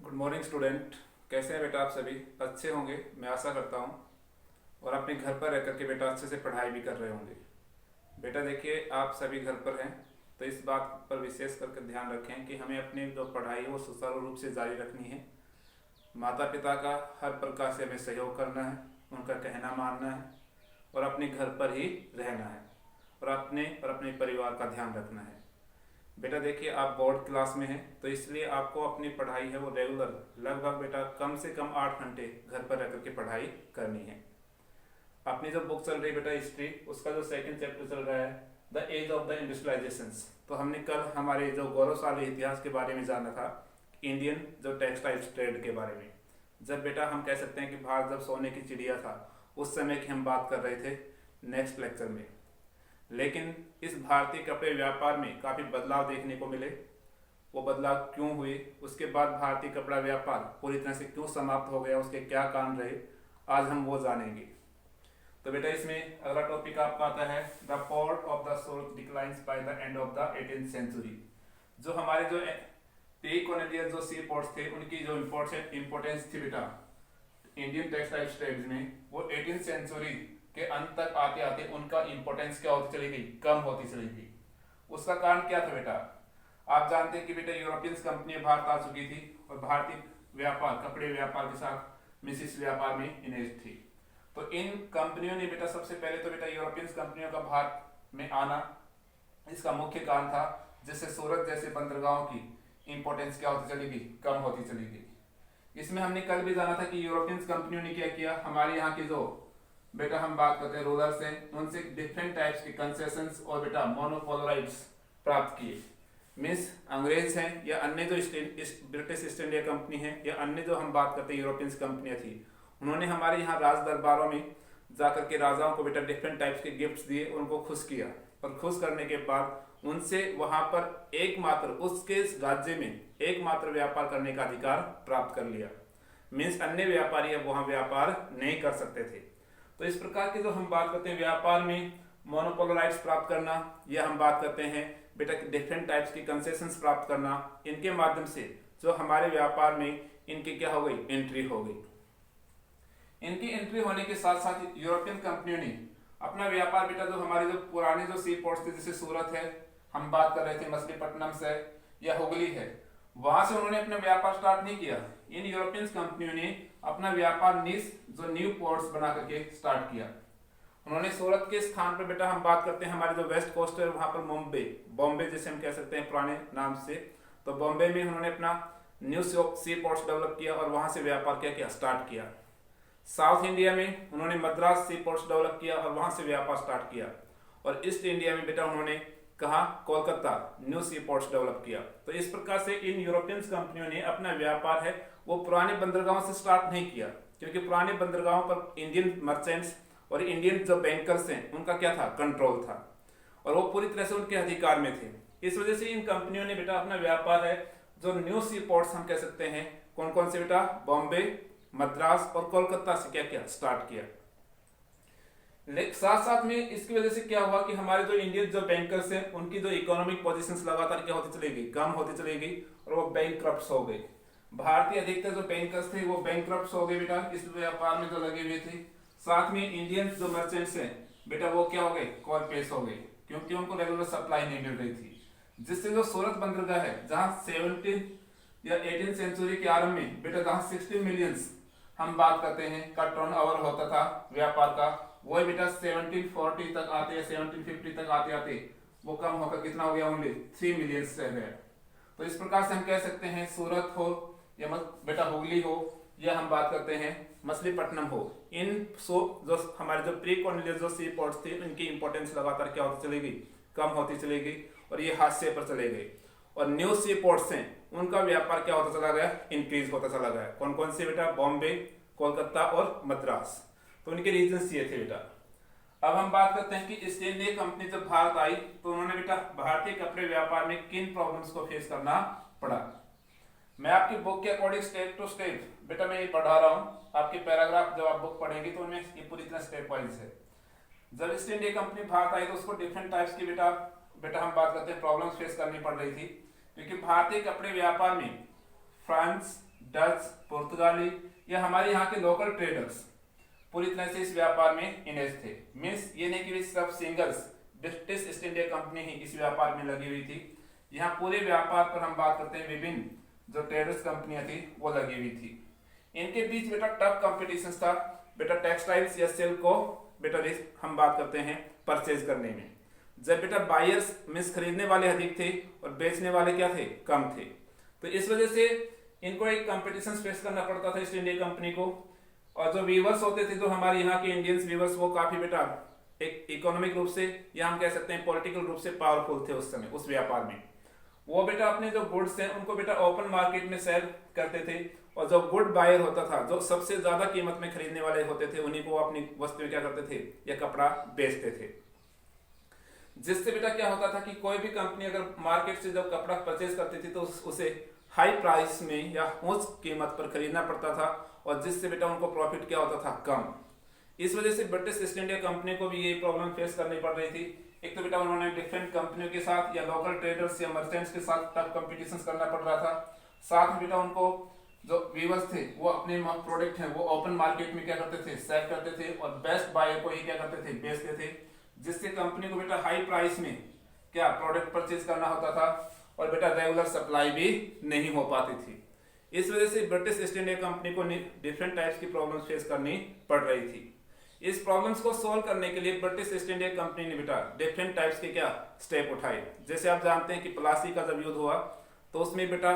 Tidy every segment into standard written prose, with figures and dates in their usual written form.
Good morning student. कैसे हैं बेटा आप सभी? अच्छे होंगे मैं आशा करता हूँ। और अपने घर पर रह करके बेटा अच्छे से पढ़ाई भी कर रहे होंगे। बेटा देखिए, आप सभी घर पर हैं तो इस बात पर विशेष करके ध्यान रखें कि हमें अपनी जो पढ़ाई है वो सुचारू रूप से जारी रखनी है। माता पिता का हर प्रकार से हमें सहयोग करना है, उनका कहना मानना है और अपने घर पर ही रहना है और अपने परिवार का ध्यान रखना है। बेटा देखिए, आप बोर्ड क्लास में हैं तो इसलिए आपको अपनी पढ़ाई है वो रेगुलर लगभग बेटा कम से कम 8 घंटे घर पर रह करके पढ़ाई करनी है। अपनी जो बुक चल रही है बेटा हिस्ट्री, उसका जो सेकंड चैप्टर चल रहा है the age of the industrialisations, तो हमने कल हमारे जो गौरवशाली इतिहास के बारे में जाना था, इंडियन जो टेक्सटाइल ट्रेड के बारे में। जब बेटा हम कह सकते हैं कि भारत जब सोने की चिड़िया था, उस समय की हम बात कर रहे थे नेक्स्ट लेक्चर में। लेकिन इस भारतीय कपड़े व्यापार में काफ़ी बदलाव देखने को मिले। वो बदलाव क्यों हुए, उसके बाद भारतीय कपड़ा व्यापार पूरी तरह से क्यों समाप्त हो गया, उसके क्या कारण रहे, आज हम वो जानेंगे। तो बेटा इसमें अगला टॉपिक आपका आता है the port of the Surat declines by the end of the 18th century. जो हमारे जो प्री कॉलोनियल जो सी पोर्ट्स थे, उनकी जो इम्पोर्टेंस थी बेटा इंडियन टेक्सटाइल ट्रेड में, वो 18th सेंचुरी के अंत तक आते आते उनका इंपॉर्टेंस क्या होती चली गई, कम होती चली गई। उसका कारण क्या था बेटा? आप जानते हैं कि बेटा यूरोपियन कंपनी भारत आ चुकी थी और भारतीय व्यापार कपड़े व्यापार के साथ मिश्रित व्यापार में इनेज थी। तो इन कंपनियों ने बेटा सबसे पहले तो बेटा यूरोपियन कंपनियों का भारत में आना इसका मुख्य कारण था, जिससे सूरत जैसे बंदरगाहों की इंपॉर्टेंस क्या होती चली गई, कम होती चली गई। इसमें हमने कल भी जाना था कि यूरोपियन कंपनियों ने क्या किया, हमारे यहाँ की जो बेटा हम बात करते हैं रूलर्स हैं, उनसे डिफरेंट टाइप्स के कंसेशंस और बेटा मोनोपोली राइट्स प्राप्त किए। मीन्स अंग्रेज हैं या अन्य जो ब्रिटिश ईस्ट इंडिया कंपनी है या अन्य जो हम बात करते हैं यूरोपियन कंपनियां थी, उन्होंने हमारे यहाँ राज दरबारों में जाकर के राजाओं को बेटा डिफरेंट टाइप्स के गिफ्ट्स दिए, उनको खुश किया और खुश करने के बाद उनसे वहां पर एकमात्र उसके राज्य में एकमात्र व्यापार करने का अधिकार प्राप्त कर लिया। मीन्स अन्य व्यापारी अब वहां व्यापार नहीं कर सकते थे। तो इस प्रकार की जो हम बात करते हैं व्यापार में मोनोपोली राइट्स प्राप्त करना, या हम बात करते हैं बेटा डिफरेंट टाइप्स की कंसेशंस प्राप्त करना, इनके माध्यम से जो हमारे व्यापार में इनकी क्या हो गई, एंट्री हो गई। इनकी एंट्री होने के साथ साथ यूरोपियन कंपनियों ने अपना व्यापार बेटा जो हमारे जो पुराने जो सी पोर्ट्स थे, जैसे सूरत है, हम बात कर रहे थे मछलीपट्टनम से या हुगली है, वहां से उन्होंने अपना व्यापार स्टार्ट नहीं किया। इन यूरोपियन कंपनियों ने अपना व्यापार निस जो न्यू पोर्ट्स बना करके स्टार्ट किया। उन्होंने सूरत के स्थान पर बेटा हम बात करते हैं हमारे जो वेस्ट कोस्ट है, वहां पर बॉम्बे जैसे हम कह सकते हैं पुराने नाम से, तो बॉम्बे में उन्होंने अपना न्यू सी पोर्ट्स डेवलप किया और वहां से व्यापार क्या किया, स्टार्ट किया। साउथ इंडिया में उन्होंने मद्रास सी पोर्ट्स डेवलप किया और वहां से व्यापार स्टार्ट किया। और ईस्ट इंडिया में बेटा उन्होंने कहा कोलकाता न्यू सी पोर्ट्स डेवलप किया। तो इस प्रकार से इन यूरोपियन कंपनियों ने अपना व्यापार है वो पुराने बंदरगाहों से स्टार्ट नहीं किया, क्योंकि पुराने बंदरगाहों पर इंडियन मर्चेंट्स और इंडियन जो बैंकर्स हैं उनका क्या था, कंट्रोल था और वो पूरी तरह से उनके अधिकार में थे। इस वजह से इन कंपनियों ने बेटा अपना व्यापार है जो न्यू सी पोर्ट्स हम कह सकते हैं, कौन कौन से बेटा, बॉम्बे, मद्रास और कोलकाता से क्या किया, स्टार्ट किया। साथ साथ में इसकी वजह से क्या हुआ कि हमारे जो इंडियन जो बैंकर्स हैं उनकी जो इकोनॉमिक पोजीशंस लगातार क्या होती चली गई, कम होती चली गई और वो बैंकक्रप्ट्स हो गए। भारतीय अधिकतर जो बैंकर्स थे वो बैंकक्रप्ट्स हो गए बेटा इस व्यापार में जो लगे हुए थे। साथ में इंडियन जो मर्चेंट्स हैं बेटा वो क्या हो गए, कॉल पेश हो गए, क्योंकि उनको रेगुलर सप्लाई नहीं मिल रही थी। जिससे जो सूरत बंदरगाह है जहां 17 या 18th सेंचुरी के आरंभ में बेटा जहां 16 मिलियंस हम बात करते हैं का टर्नओवर होता था व्यापार का, वो बेटा 1740 तक आते या 1750 तक आते आते वो कम होकर कितना हो गया, ओनली 3 मिलियंस रह गया। तो इस प्रकार से हम कह सकते हैं सूरत हो या बेटा हुगली हो या हम बात करते हैं मछलीपट्टनम हो, इन जो हमारे जो प्री कॉलोनियल जो सी पोर्ट्स थे उनकी इंपॉर्टेंस लगातार क्या होती चली गई, कम होती चली गई और ये हादसे पर चले गए। और न्यू सी पोर्ट्स हैं उनका व्यापार क्या होता चला गया, इंक्रीज होता चला गया। कौन कौन से बेटा, बॉम्बे, कोलकाता और मद्रास, तो उनके रीजन्स ये थे बेटा। अब हम बात करते हैं कि ईस्ट इंडिया कंपनी जब भारत आई तो उन्होंने बेटा भारतीय कपड़े व्यापार में किन प्रॉब्लम्स को फेस करना पड़ा। मैं आपकी बुक के अकॉर्डिंग स्टेप टू स्टेप बेटा मैं ये पढ़ा रहा हूँ। आपके पैराग्राफ जब आप बुक पढ़ेंगे तो उनमें ये पूरी तरह स्टेप वाइज है। जब ईस्ट इंडिया कंपनी भारत आई तो उसको डिफरेंट टाइप्स की बेटा हम बात करते हैं प्रॉब्लम्स फेस करनी पड़ रही थी, क्योंकि भारतीय कपड़े व्यापार में फ्रांस, डच, पुर्तगाली या हमारे यहाँ के लोकल ट्रेडर्स पूरी तरह से इस व्यापार में इन्वेस्ट थे। मीन्स ये नहीं कि सिर्फ singles British East India Company ही इस व्यापार में लगी हुई थी। यहाँ पूरे व्यापार पर हम बात करते हैं विभिन्न जो ट्रेडर्स कंपनियां थी वो लगी हुई थी। इनके बीच बेटा टफ कंपटीशन था बेटा टेक्सटाइल्स या सिल्क को बेटा हम बात करते हैं परचेज करने में। जब बेटा बायर्स मीन्स खरीदने वाले अधिक थे और बेचने वाले क्या थे, कम थे, तो इस वजह से इनको एक कंपटीशन फेस करना पड़ता था ईस्ट इंडिया कंपनी को। और जो वीवर्स होते थे, जो हमारे यहाँ के इंडियंस वीवर्स, वो काफी बेटा एक इकोनॉमिक रूप से या हम कह सकते हैं पॉलिटिकल रूप से पावरफुल थे उस समय उस व्यापार में। वो बेटा अपने जो गुड्स हैं उनको बेटा ओपन मार्केट में सेल करते थे और जो गुड बायर होता था, जो सबसे ज्यादा कीमत में खरीदने वाले होते थे, उन्हीं को अपनी वस्तुएं क्या करते थे या कपड़ा बेचते थे। जिससे बेटा क्या होता था कि कोई भी कंपनी अगर मार्केट से जब कपड़ा परचेज करती थी तो उसे हाई प्राइस में या उच्च कीमत पर खरीदना पड़ता था और जिससे बेटा उनको प्रॉफिट क्या होता था, कम। इस वजह से ब्रिटिश ईस्ट इंडिया कंपनी को भी ये प्रॉब्लम फेस करनी पड़ रही थी। एक तो बेटा उन्होंने डिफरेंट कंपनियों के साथ या लोकल ट्रेडर्स या मर्चेंट्स के साथ टफ कंपटीशन करना पड़ रहा था। साथ में बेटा उनको जो वीवर्स थे वो अपने प्रोडक्ट हैं वो ओपन मार्केट में क्या करते थे, सेल करते थे और बेस्ट बायर को ही क्या करते थे, बेचते थे, जिससे कंपनी को बेटा हाई प्राइस में क्या प्रोडक्ट परचेज करना होता था और बेटा रेगुलर सप्लाई भी नहीं हो पाती थी। इस वजह से ब्रिटिश ईस्ट इंडिया कंपनी को डिफरेंट टाइप्स की प्रॉब्लम्स फेस करनी पड़ रही थी। इस प्रॉब्लम्स को सॉल्व करने के लिए ब्रिटिश ईस्ट इंडिया कंपनी ने बेटा डिफरेंट टाइप्स के क्या स्टेप उठाए। जैसे आप जानते हैं कि प्लासी का जब युद्ध हुआ तो उसमें बेटा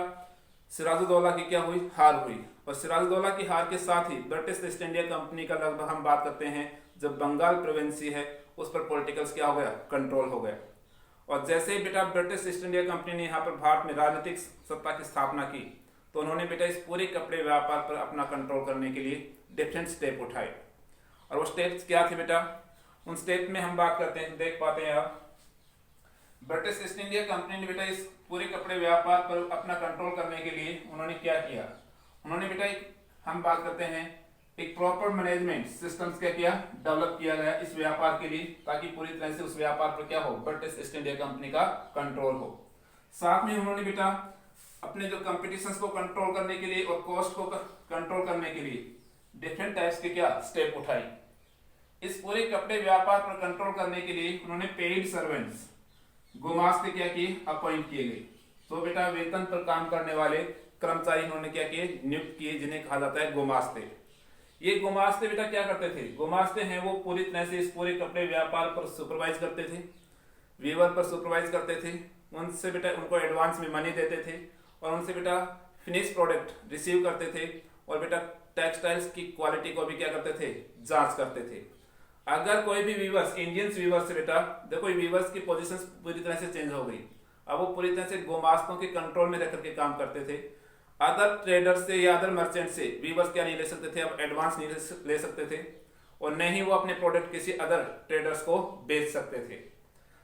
सिराजुद्दौला की क्या हुई, हार हुई, और सिराजुद्दौला की हार के साथ ही ब्रिटिश ईस्ट इंडिया कंपनी का लगभग हम बात करते हैं जब बंगाल प्रोविंसी है उस पर पॉलिटिकल्स क्या हो गया, कंट्रोल हो गया। और जैसे ही बेटा ब्रिटिश ईस्ट इंडिया कंपनी ने यहाँ पर भारत में राजनीतिक सत्ता की स्थापना की तो उन्होंने बेटा इस पूरे कपड़े व्यापार पर अपना कंट्रोल करने के लिए डिफरेंट स्टेप उठाए। और वो स्टेप्स क्या थे बेटा, उन स्टेप में हम बात करते हैं, देख पाते हैं आप। ब्रिटिश ईस्ट इंडिया कंपनी ने बेटा इस पूरे कपड़े व्यापार पर अपना कंट्रोल करने के लिए उन्होंने क्या किया, उन्होंने बेटा एक हम बात करते हैं एक प्रॉपर मैनेजमेंट सिस्टम्स क्या किया, डेवलप किया गया इस व्यापार के लिए, ताकि पूरी तरह से उस व्यापार पर क्या हो, ब्रिटिश ईस्ट इंडिया कंपनी का कंट्रोल हो। साथ में उन्होंने बेटा अपने जो कंपटीशंस को कंट्रोल करने के लिए और कॉस्ट को कंट्रोल करने के लिए डिफरेंट टाइप्स के क्या स्टेप उठाई। इस पूरे कपड़े व्यापार पर कंट्रोल करने के लिए उन्होंने पेड सर्वेंट्स गुमास्ते क्या किए, अपॉइंट किए गए। तो बेटा वेतन पर काम करने वाले कर्मचारी उन्होंने क्या किए, नियुक्त किए, जिन्हें कहा जाता है गुमास्ते। ये गुमास्ते बेटा क्या करते थे, गुमास्ते हैं वो पूरी तरह से इस पूरे कपड़े व्यापार पर सुपरवाइज करते थे, वीवर पर सुपरवाइज करते थे, उनसे बेटा उनको एडवांस में मनी देते थे और उनसे बेटा फिनिश प्रोडक्ट रिसीव करते थे और बेटा टेक्सटाइल्स की क्वालिटी को भी क्या करते थे, जांच करते थे। अगर कोई भी वीवर्स, इंडियंस वीवर्स से बेटा देखो वीवर्स की पोजीशंस पूरी तरह से चेंज हो गई, अब वो पूरी तरह से गुमास्तों के कंट्रोल में रह करके काम करते थे। अदर ट्रेडर्स से या अदर मर्चेंट से वीवर्स क्या नहीं ले सकते थे, अब एडवांस नहीं ले सकते थे और न ही वो अपने प्रोडक्ट किसी अदर ट्रेडर्स को बेच सकते थे।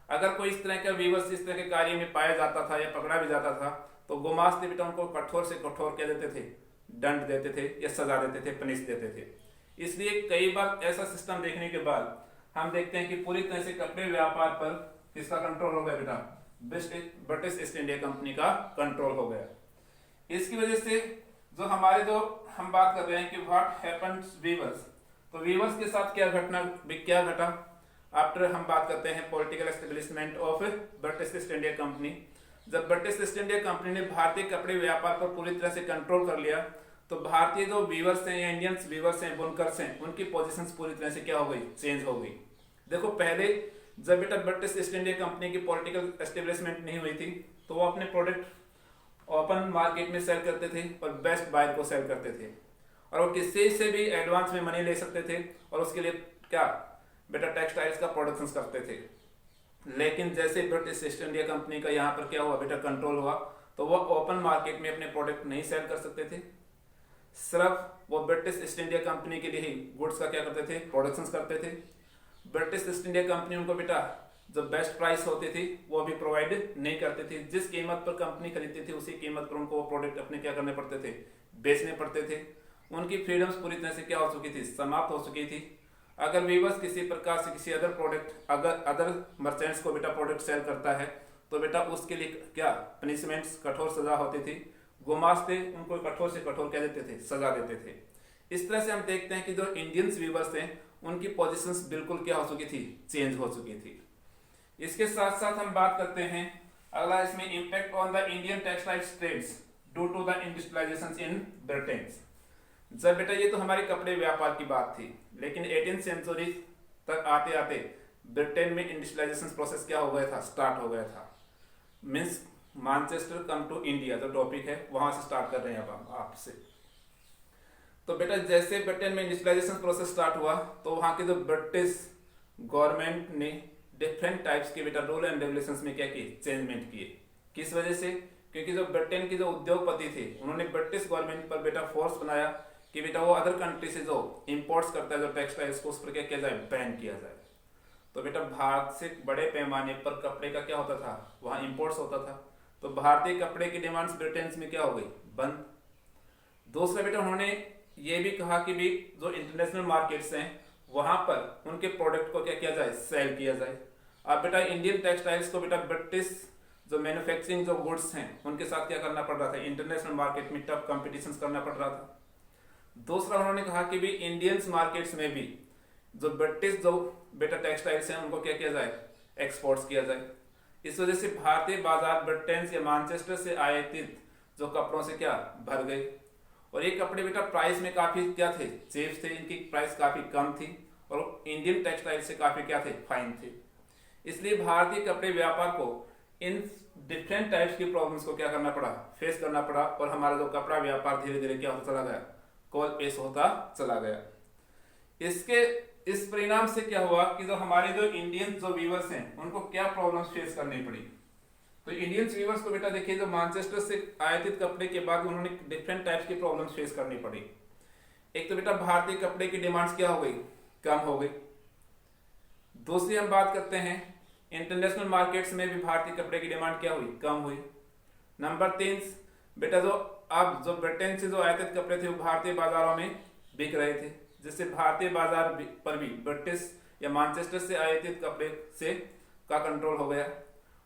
अगर कोई इस तरह का वीवर्स इस तरह के कार्य में पाया जाता था या पकड़ा भी जाता था तो गुमास्ते बेटा उनको कठोर से कठोर क्या देते थे, दंड देते थे या सजा देते थे, पनिश देते थे। इसलिए कई बार ऐसा सिस्टम देखने के बाद हम देखते हैं कि पूरी तरह से कपड़े व्यापार पर किसका कंट्रोल हो गया बेटा, ब्रिटिश ईस्ट इंडिया कंपनी का कंट्रोल हो गया। इसकी वजह से जो हमारे जो हम बात कर रहे हैं कि व्हाट हैपेंस वीवर्स, तो वीवर्स के साथ क्या घटा आफ्टर हम बात करते हैं political establishment of British East India company. जब ब्रिटिश ईस्ट इंडिया कंपनी ने भारतीय कपड़े व्यापार पर पूरी तरह से कंट्रोल कर लिया तो भारतीय जो वीवर्स हैं या इंडियंस वीवर्स हैं, बुनकर्स हैं, उनकी पोजीशंस पूरी तरह से क्या हो गई, चेंज हो गई। देखो पहले जब बेटा ब्रिटिश ईस्ट इंडिया कंपनी की पॉलिटिकल एस्टेब्लिशमेंट नहीं हुई थी तो वो अपने प्रोडक्ट ओपन मार्केट में सेल करते थे और बेस्ट बायर को सेल करते थे और वो किसी से भी एडवांस में मनी ले सकते थे और उसके लिए क्या बेटा टेक्सटाइल्स का प्रोडक्शन करते थे। लेकिन जैसे ब्रिटिश ईस्ट इंडिया कंपनी का यहाँ पर क्या हुआ बेटा, कंट्रोल हुआ, तो वो ओपन मार्केट में अपने प्रोडक्ट नहीं सेल कर सकते थे, सिर्फ वो ब्रिटिश ईस्ट इंडिया कंपनी के लिए ही गुड्स का क्या करते थे, प्रोडक्शन करते थे। ब्रिटिश ईस्ट इंडिया कंपनी उनको बेटा जो बेस्ट प्राइस होती थी वो भी प्रोवाइड नहीं करती थी, जिस कीमत पर कंपनी खरीदती थी उसी कीमत पर उनको वो प्रोडक्ट अपने क्या करने पड़ते थे, बेचने पड़ते थे। उनकी फ्रीडम्स पूरी तरह से क्या हो चुकी थी, समाप्त हो चुकी थी। अगर वीवर्स किसी प्रकार से किसी अदर प्रोडक्ट अगर अदर मर्चेंट्स को बेटा प्रोडक्ट सेल करता है तो बेटा उसके लिए क्या पनिशमेंट्स, कठोर सजा होती थी। गुमास्ते, उनको कठोर से कठोर कह देते थे, सजा देते थे। इस तरह से हम देखते हैं कि जो इंडियंस वीवर्स थे उनकी पोजीशंस बिल्कुल क्या हो चुकी थी, चेंज हो चुकी थी। इसके साथ साथ हम बात करते हैं अगला इसमें impact on the Indian textiles trades due to the industrialization in Britain. जब बेटा ये तो हमारे कपड़े व्यापार की बात थी, लेकिन 18th सेंचुरी तक आते आते ब्रिटेन में इंडस्ट्रियलाइजेशन प्रोसेस क्या हो गया था, स्टार्ट हो गया था। Means Manchester come to India जो टॉपिक है वहां से स्टार्ट कर रहे हैं अब हम आपसे। तो बेटा जैसे ब्रिटेन में इंडस्ट्रियलाइजेशन प्रोसेस स्टार्ट हुआ तो वहां के जो ब्रिटिश गवर्नमेंट ने डिफरेंट टाइप्स के बेटा रूल एंड रेगुलेशंस में क्या किए, चेंजमेंट किए। किस वजह से? क्योंकि जो ब्रिटेन के जो उद्योगपति थे उन्होंने ब्रिटिश गवर्नमेंट पर बेटा फोर्स बनाया कि बेटा वो अदर कंट्री से जो इंपोर्ट्स करता है जो टेक्सटाइल्स को, उस पर क्या किया जाए, बैन किया जाए। तो बेटा भारत से बड़े पैमाने पर कपड़े का क्या होता था, वहां इंपोर्ट्स होता था। तो भारतीय कपड़े की डिमांड्स ब्रिटेन में क्या हो गई, बंद। दूसरा बेटा उन्होंने ये भी कहा कि भी जो इंटरनेशनल मार्केट्स हैं वहां पर उनके प्रोडक्ट को क्या किया जाए, सेल किया जाए। अब बेटा इंडियन टेक्सटाइल्स को बेटा ब्रिटिश जो मैन्युफैक्चरिंग जो गुड्स हैं उनके साथ क्या करना पड़ रहा था, इंटरनेशनल मार्केट में टफ कंपटीशन करना पड़ रहा था। दूसरा उन्होंने कहा कि भी इंडियंस मार्केट्स में भी जो ब्रिटिश जो बेटा टेक्सटाइल्स हैं उनको क्या किया जाए, एक्सपोर्ट्स किया जाए। इस वजह से भारतीय बाजार ब्रिटेन से, मैनचेस्टर से आयातित जो कपड़ों से क्या भर गए। और ये कपड़े बेटा प्राइस में काफी क्या थे, चीप थे, इनकी प्राइस काफी कम थी और इंडियन टेक्सटाइल से काफी क्या थे, फाइन थे। इसलिए भारतीय कपड़े व्यापार को इन डिफरेंट टाइप्स की प्रॉब्लम्स को क्या करना पड़ा, फेस करना पड़ा। और हमारा जो कपड़ा व्यापार धीरे धीरे क्या होता चला गया, कोलैप्स होता चला गया। इसके इस परिणाम से क्या हुआ कि जो हमारे जो इंडियन जो व्यूअर्स हैं उनको क्या प्रॉब्लम्स फेस करनी पड़ी। तो इंडियन व्यूअर्स को बेटा देखिए जो मैनचेस्टर से आयातित कपड़े के बाद उन्होंने डिफरेंट टाइप्स की प्रॉब्लम्स फेस करनी पड़ी। एक तो बेटा भारतीय कपड़े की डिमांड्स क्या हो गई, कम हो गई। दूसरी हम बात करते हैं इंटरनेशनल मार्केट्स में भी भारतीय कपड़े की डिमांड क्या हुई, कम हुई। नंबर 3 बेटा जो अब जो ब्रिटेन से जो आयातित कपड़े थे वो भारतीय बाजारों में बिक रहे थे, जिससे भारतीय बाजार पर भी ब्रिटिश या मैनचेस्टर से आयातित कपड़े से का कंट्रोल हो गया।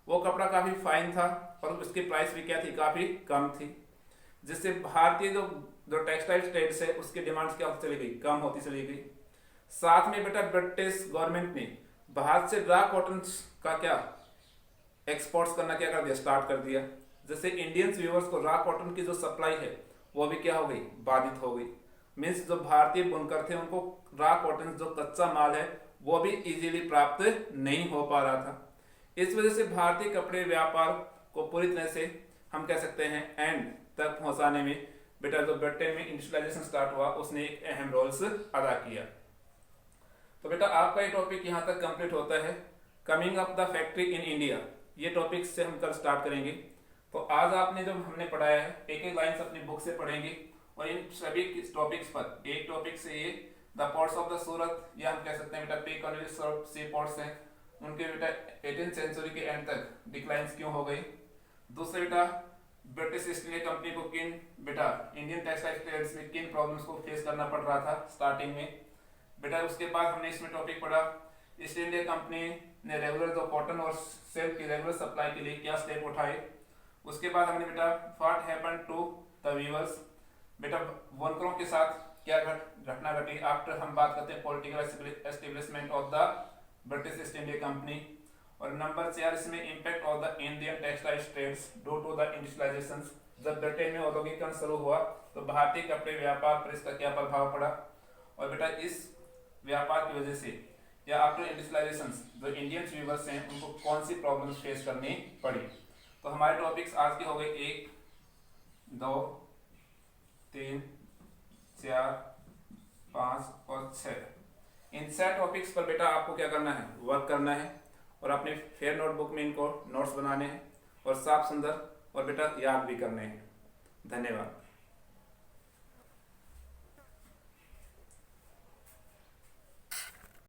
वो कपड़ा काफी फाइन था और उसकी प्राइस भी क्या थी, काफी कम थी, जिससे भारतीय जो टेक्सटाइल ट्रेड्स है उसकी डिमांड्स क्या होती चली गई, कम होती चली गई। साथ में बेटा ब्रिटिश गवर्नमेंट ने भारत से रा कॉटन का क्या एक्सपोर्ट्स करना क्या कर दिया, स्टार्ट कर दिया, जिससे इंडियन व्यूअर्स को रा कॉटन की जो सप्लाई है वो भी क्या हो गई, बाधित हो गई। मीन्स जो भारतीय बुनकर थे उनको रा कॉटन जो कच्चा माल है वो भी इजीली प्राप्त नहीं हो पा रहा था। इस वजह से भारतीय कपड़े व्यापार को पूरी तरह से हम कह सकते हैं एंड तक पहुंचाने में बेटा जो ब्रिटेन में इंडस्ट्रियलाइजेशन स्टार्ट हुआ उसने एक अहम रोल अदा किया। तो बेटा आपका ये टॉपिक यहाँ तक कंप्लीट होता है। Coming up the factory in India, ये टॉपिक से हम कल स्टार्ट करेंगे। तो आज आपने जो हमने पढ़ाया है एक एक लाइन अपनी बुक से पढ़ेंगे और इन सभी टॉपिक्स पर एक टॉपिक से ये द पोर्ट्स ऑफ द सूरत, या हम कह सकते हैं बेटा पे कॉलोनी सी पोर्ट्स हैं, उनके बेटा 18th सेंचुरी के एंड तक डिक्लाइंस क्यों हो गई। दूसरे बेटा ब्रिटिश ईस्ट इंडिया कंपनी को किन बेटा इंडियन टेक्सटाइल ट्रेड्स में किन प्रॉब्लम्स को फेस करना पड़ रहा था स्टार्टिंग में बेटा। उसके बाद हमने इसमें टॉपिक पढ़ा ईस्ट इंडिया कंपनी ने रेगुलर जो कॉटन और सिल्क की रेगुलर सप्लाई के लिए क्या स्टेप उठाए। उसके बाद हमने बेटा what happened to the weavers, बेटा बुनकरों के साथ क्या घटना घटी आफ्टर हम बात करते हैं political establishment of the British East India company. और नंबर 4 इसमें impact of the Indian textile trades due to the industrialization. जब ब्रिटेन में औद्योगिकरण शुरू हुआ तो भारतीय कपड़े व्यापार पर इसका क्या प्रभाव पड़ा, और बेटा इस व्यापार की वजह से या आफ्टर इंडस्ट्रियलाइजेशन जो इंडियन वीवर्स हैं उनको कौन सी प्रॉब्लम्स फेस करनी पड़ी। तो हमारे टॉपिक्स आज के हो गए 1, 2, 3, 4, 5 और 6। इन 6 टॉपिक्स पर बेटा आपको क्या करना है, वर्क करना है और अपने फेयर नोटबुक में इनको नोट्स बनाने हैं और साफ सुंदर और बेटा याद भी करने हैं। धन्यवाद।